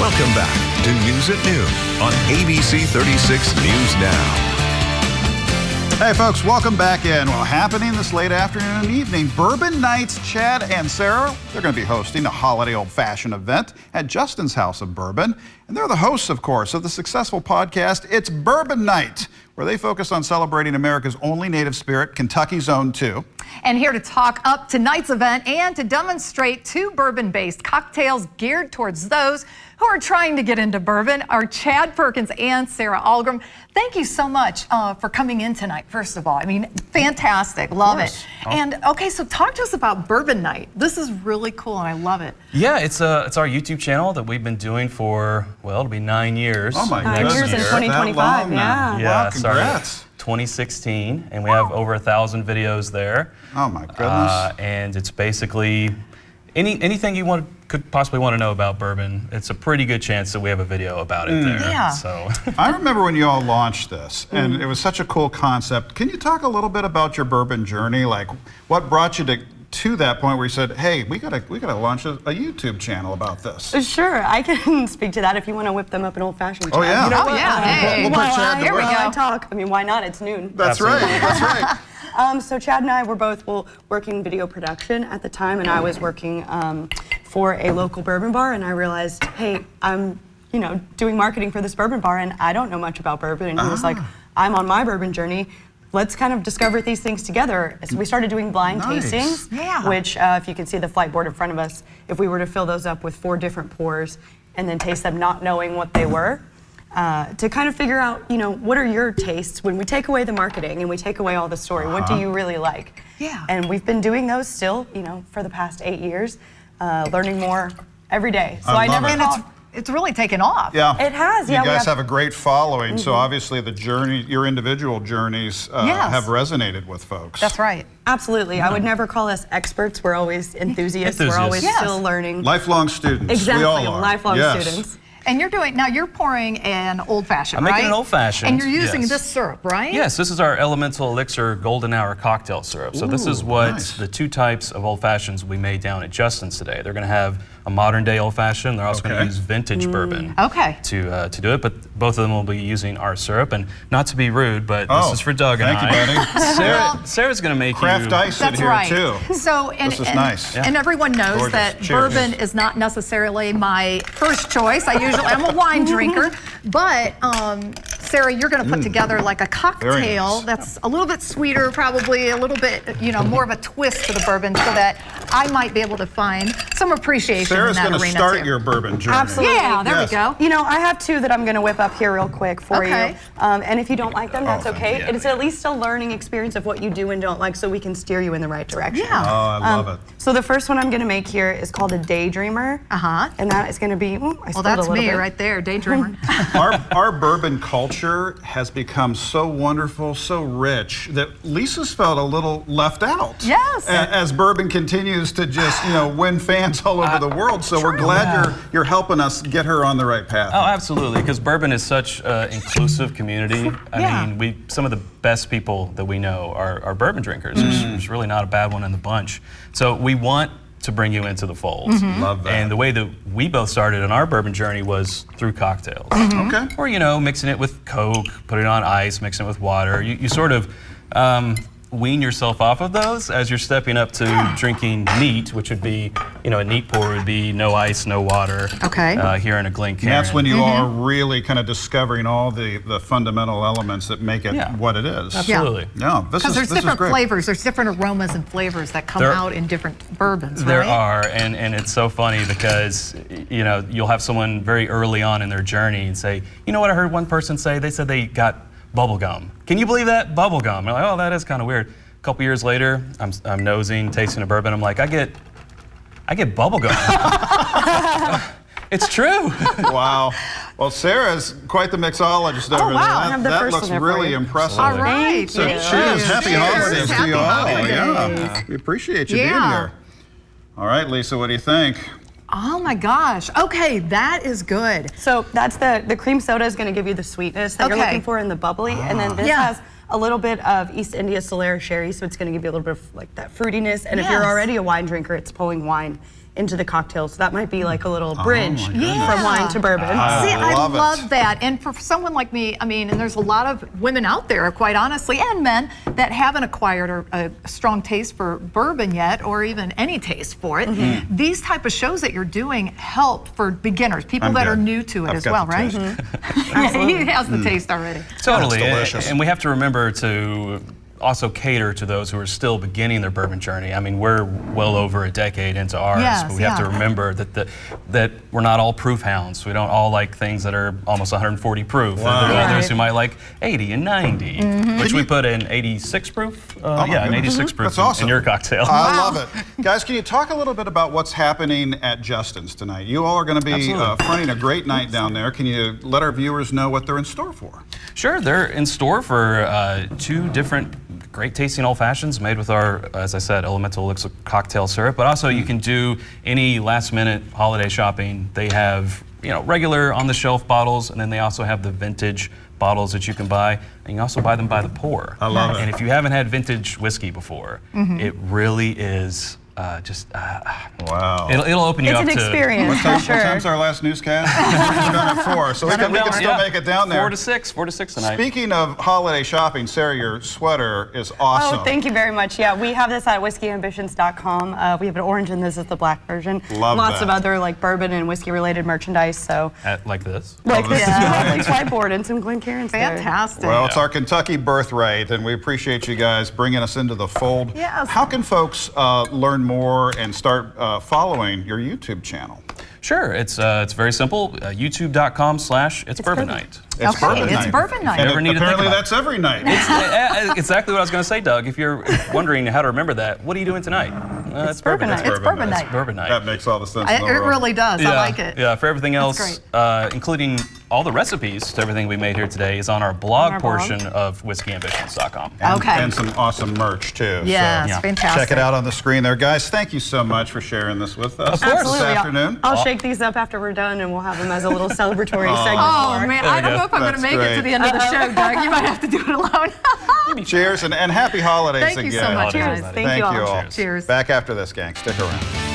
Welcome back to News at Noon on ABC 36 News Now. Hey folks, welcome back in. Well, happening this late afternoon and evening, Bourbon Nights. Chad and Sara, they're going to be hosting a holiday old-fashioned event at Justin's House of Bourbon. And they're the hosts, of course, of the successful podcast, It's Bourbon Night, where they focus on celebrating America's only native spirit, Kentucky's own too. And here to talk up tonight's event and to demonstrate two bourbon-based cocktails geared towards those who are trying to get into bourbon are Chad Perkins and Sara Ahlgrim. Thank you so much for coming in tonight, first of all. I mean, fantastic. Love it. Oh. And, okay, so talk to us about Bourbon Night. This is really cool, and I love it. Yeah, it's our YouTube channel that we've been doing for, well, it'll be 9 years. Oh, my goodness. 9 years in 2025, yeah. Yeah, wow, congrats. 2016, and we have over 1,000 videos there. Oh, my goodness. And it's basically anything you could possibly want to know about bourbon. It's a pretty good chance that we have a video about it there. Yeah. So. I remember when you all launched this, and it was such a cool concept. Can you talk a little bit about your bourbon journey? Like, what brought you to that point where you said, "Hey, we gotta launch a YouTube channel about this"? Sure, I can speak to that if you want to whip them up an old-fashioned. Oh yeah. You know what? Hey. We'll put Chad to Here we work. go. Talk. I mean, why not? It's noon. That's Absolutely. right. That's right. So Chad and I were both working video production at the time, and I was working for a local bourbon bar, and I realized, hey, I'm doing marketing for this bourbon bar, and I don't know much about bourbon. And he was like, I'm on my bourbon journey. Let's kind of discover these things together. So we started doing blind tastings, which, if you can see the flight board in front of us, if we were to fill those up with 4 different pours and then taste them not knowing what they were, to kind of figure out, what are your tastes when we take away the marketing and we take away all the story? What do you really like? Yeah. And we've been doing those still, for the past 8 years, learning more every day. So I never thought. It's really taken off. Yeah. It has, yeah. You guys have a great following, so obviously the journey, your individual journeys have resonated with folks. That's right. Absolutely. I would never call us experts. We're always enthusiasts. We're always still learning. Lifelong students. Exactly. We all are. Lifelong students. And you're pouring an old-fashioned, right? I'm making an old-fashioned. And you're using this syrup, right? Yes, this is our Elemental Elixir Golden Hour cocktail syrup. So this is what the 2 types of old-fashions we made down at Justin's today. They're going to have a modern-day old-fashioned. They're also going to use vintage bourbon to do it, but both of them will be using our syrup. And not to be rude, but this is for Doug and I. Thank you, buddy. Sarah's going to make craft ice in here, too. So, this is nice. And everyone knows that bourbon is not necessarily my first choice. I'm a wine drinker, but Sara, you're going to put together like a cocktail that's a little bit sweeter, probably a little bit, more of a twist to the bourbon, so that I might be able to find some appreciation Sarah's in that arena. Sarah's going to start your bourbon journey. Absolutely. Yeah, there we go. I have 2 that I'm going to whip up here real quick for you. And if you don't like them, that's okay. It's at least a learning experience of what you do and don't like, so we can steer you in the right direction. Yeah. Oh, I love it. So the first one I'm going to make here is called a Daydreamer. And that is going to be, well, that's me right there, Daydreamer. Our bourbon culture has become so wonderful, so rich, that Lisa's felt a little left out. Yes. As bourbon continues to just, win fans all over the world. So we're glad you're helping us get her on the right path. Oh, absolutely, because bourbon is such an inclusive community. I mean, some of the best people that we know are bourbon drinkers. There's really not a bad one in the bunch. So we want to bring you into the fold. Love that. And the way that we both started on our bourbon journey was through cocktails. Okay. Or, mixing it with Coke, putting it on ice, mixing it with water. You sort of wean yourself off of those as you're stepping up to drinking neat, which would be, a neat pour would be no ice, no water. Here in a Glencairn. And that's when you are really kind of discovering all the fundamental elements that make it what it is. Absolutely. Yeah, because there's different flavors, there's different aromas and flavors that come out in different bourbons, right? There are, and it's so funny because, you'll have someone very early on in their journey and say, you know what I heard one person say? They said they got bubble gum. Can you believe that? Bubble gum. I'm like, oh, that is kind of weird. A couple years later, I'm nosing, tasting a bourbon. I'm like, I get bubble gum. It's true. Wow. Well, Sarah's quite the mixologist over there. I have the that first looks one there for really you. impressive. All right. So cheers. Happy holidays to you all. Holidays. Yeah. We appreciate you being here. All right, Lisa, what do you think? Oh my gosh. Okay, that is good. So that's the cream soda is going to give you the sweetness that you're looking for in the bubbly, and then this has a little bit of East India Solera sherry, so it's going to give you a little bit of like that fruitiness. And if you're already a wine drinker, it's pulling wine into the cocktails. So that might be like a little bridge goodness. from wine to bourbon. See, I love it. love that. And for someone like me, I mean, and there's a lot of women out there, quite honestly, and men that haven't acquired a strong taste for bourbon yet, or even any taste for it. These type of shows that you're doing help for beginners, people that are new to it I've as got well, the right? taste. Yeah, he has the taste already. Totally, That's delicious. and we have to remember to also cater to those who are still beginning their bourbon journey. I mean, we're well over a decade into ours, Yes, but we have to yeah. remember that we're not all proof hounds. We don't all like things that are almost 140 proof. Wow. There are others Right. who might like 80 and 90, which we put in 86 proof. my Yeah, an goodness. 86 proof That's awesome. in your cocktail. I love it. Guys, can you talk a little bit about what's happening at Justin's tonight? You all are going to be Absolutely. fronting a great night down there. Can you let our viewers know what they're in store for? Sure, they're in store for 2 different great tasting old fashions made with our, as I said, elemental elixir cocktail syrup. But also, you can do any last-minute holiday shopping. They have, regular on-the-shelf bottles, and then they also have the vintage bottles that you can buy, and you can also buy them by the pour. I love it. And if you haven't had vintage whiskey before, it really is Wow. It'll open you It's up an to experience, for What sure. time's our last newscast? We're done at 4, so we can still make it down there. 4 to 6 tonight. Speaking of holiday shopping, Sarah, your sweater is awesome. Oh, thank you very much. Yeah, we have this at whiskeyambitions.com. We have an orange, and this is the black version. Love Lots that. of other like bourbon and whiskey-related merchandise. So Like this. like this Yeah. lovely whiteboard and some Glencairns there. Fantastic. Well, it's our Kentucky birthright, and we appreciate you guys bringing us into the fold. Yes. How can folks learn more and start following your YouTube channel? Sure, it's very simple. YouTube.com/It's Bourbon Night. It's Okay, Bourbon it's Night. Bourbon Night. And Never need to think apparently about that's every night. Exactly what I was going to say, Doug. If you're wondering how to remember that, what are you doing tonight? It's Bourbon Night. It's Bourbon Night. It's Bourbon Night. That makes all the sense in the It world. really does. I like it. Yeah, for everything else, That's including all the recipes to everything we made here today, is on our blog our blog. portion of whiskeyambitions.com. Okay. And some awesome merch, too. Yes, So fantastic. check it out on the screen there. Guys, thank you so much for sharing this with us Of course. this Absolutely. afternoon. I'll shake these up after we're done, and we'll have them as a little celebratory segment. Oh, for- man, I don't go. know if I'm going to That's make it to great. the end of the show, Doug. You might have to do it alone. Cheers and happy holidays Thank again. you so much, Holidays, guys. everybody. Thank you all. all. Cheers. Back after this, gang. Stick around.